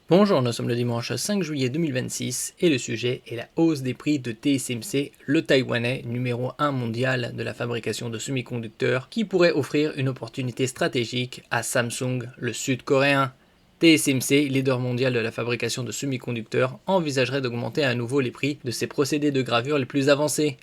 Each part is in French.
Bonjour, nous sommes le dimanche 5 juillet 2026 et le sujet est la hausse des prix de TSMC, le Taïwanais numéro 1 mondial de la fabrication de semi-conducteurs qui pourrait offrir une opportunité stratégique à Samsung, le sud-coréen. TSMC, leader mondial de la fabrication de semi-conducteurs, envisagerait d'augmenter à nouveau les prix de ses procédés de gravure les plus avancés.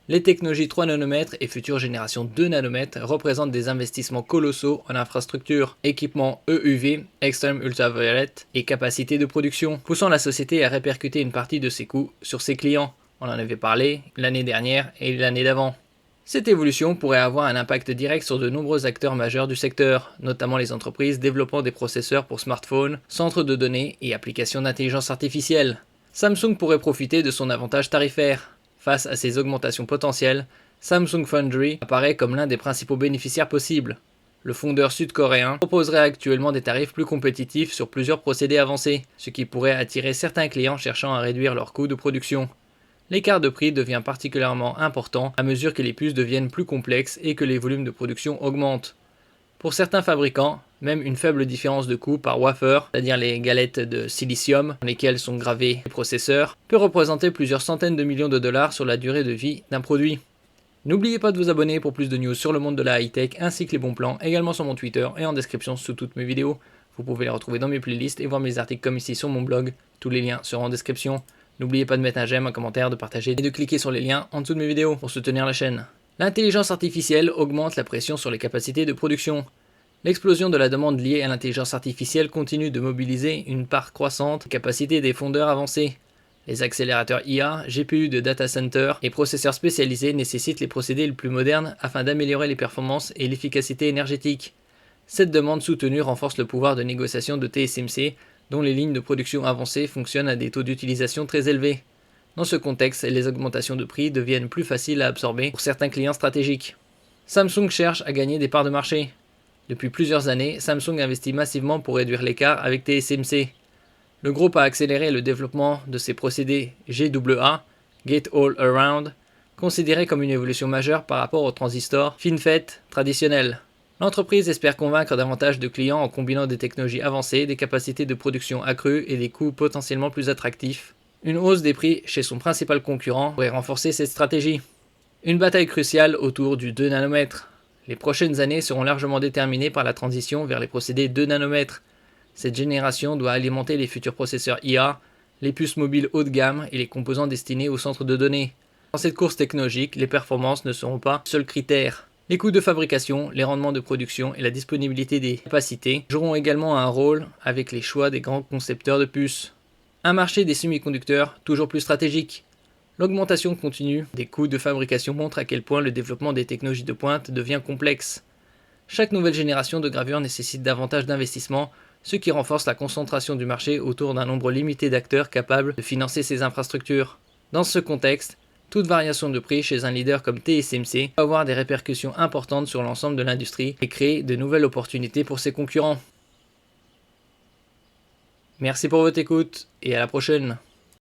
Les technologies 3 nanomètres et futures générations 2 nanomètres représentent des investissements colossaux en infrastructure, équipements EUV, Extreme Ultraviolet et capacité de production, poussant la société à répercuter une partie de ses coûts sur ses clients. On en avait parlé l'année dernière et l'année d'avant. Cette évolution pourrait avoir un impact direct sur de nombreux acteurs majeurs du secteur, notamment les entreprises développant des processeurs pour smartphones, centres de données et applications d'intelligence artificielle. Samsung pourrait profiter de son avantage tarifaire. Face à ces augmentations potentielles, Samsung Foundry apparaît comme l'un des principaux bénéficiaires possibles. Le fondeur sud-coréen proposerait actuellement des tarifs plus compétitifs sur plusieurs procédés avancés, ce qui pourrait attirer certains clients cherchant à réduire leurs coûts de production. L'écart de prix devient particulièrement important à mesure que les puces deviennent plus complexes et que les volumes de production augmentent. Pour certains fabricants, même une faible différence de coût par wafer, c'est-à-dire les galettes de silicium dans lesquelles sont gravés les processeurs, peut représenter plusieurs centaines de millions de dollars sur la durée de vie d'un produit. N'oubliez pas de vous abonner pour plus de news sur le monde de la high-tech ainsi que les bons plans, également sur mon Twitter et en description sous toutes mes vidéos. Vous pouvez les retrouver dans mes playlists et voir mes articles comme ici sur mon blog. Tous les liens seront en description. N'oubliez pas de mettre un j'aime, un commentaire, de partager et de cliquer sur les liens en dessous de mes vidéos pour soutenir la chaîne. L'intelligence artificielle augmente la pression sur les capacités de production. L'explosion de la demande liée à l'intelligence artificielle continue de mobiliser une part croissante des capacités des fondeurs avancés. Les accélérateurs IA, GPU de data center et processeurs spécialisés nécessitent les procédés les plus modernes afin d'améliorer les performances et l'efficacité énergétique. Cette demande soutenue renforce le pouvoir de négociation de TSMC, dont les lignes de production avancées fonctionnent à des taux d'utilisation très élevés. Dans ce contexte, les augmentations de prix deviennent plus faciles à absorber pour certains clients stratégiques. Samsung cherche à gagner des parts de marché. Depuis plusieurs années, Samsung investit massivement pour réduire l'écart avec TSMC. Le groupe a accéléré le développement de ses procédés GAA, Gate All Around, considérés comme une évolution majeure par rapport aux transistors FinFET traditionnels. L'entreprise espère convaincre davantage de clients en combinant des technologies avancées, des capacités de production accrues et des coûts potentiellement plus attractifs. Une hausse des prix chez son principal concurrent pourrait renforcer cette stratégie. Une bataille cruciale autour du 2 nanomètres. Les prochaines années seront largement déterminées par la transition vers les procédés 2 nanomètres. Cette génération doit alimenter les futurs processeurs IA, les puces mobiles haut de gamme et les composants destinés aux centres de données. Dans cette course technologique, les performances ne seront pas le seul critère. Les coûts de fabrication, les rendements de production et la disponibilité des capacités joueront également un rôle avec les choix des grands concepteurs de puces. Un marché des semi-conducteurs toujours plus stratégique. L'augmentation continue des coûts de fabrication montre à quel point le développement des technologies de pointe devient complexe. Chaque nouvelle génération de gravure nécessite davantage d'investissements, ce qui renforce la concentration du marché autour d'un nombre limité d'acteurs capables de financer ces infrastructures. Dans ce contexte, toute variation de prix chez un leader comme TSMC peut avoir des répercussions importantes sur l'ensemble de l'industrie et créer de nouvelles opportunités pour ses concurrents. Merci pour votre écoute et à la prochaine.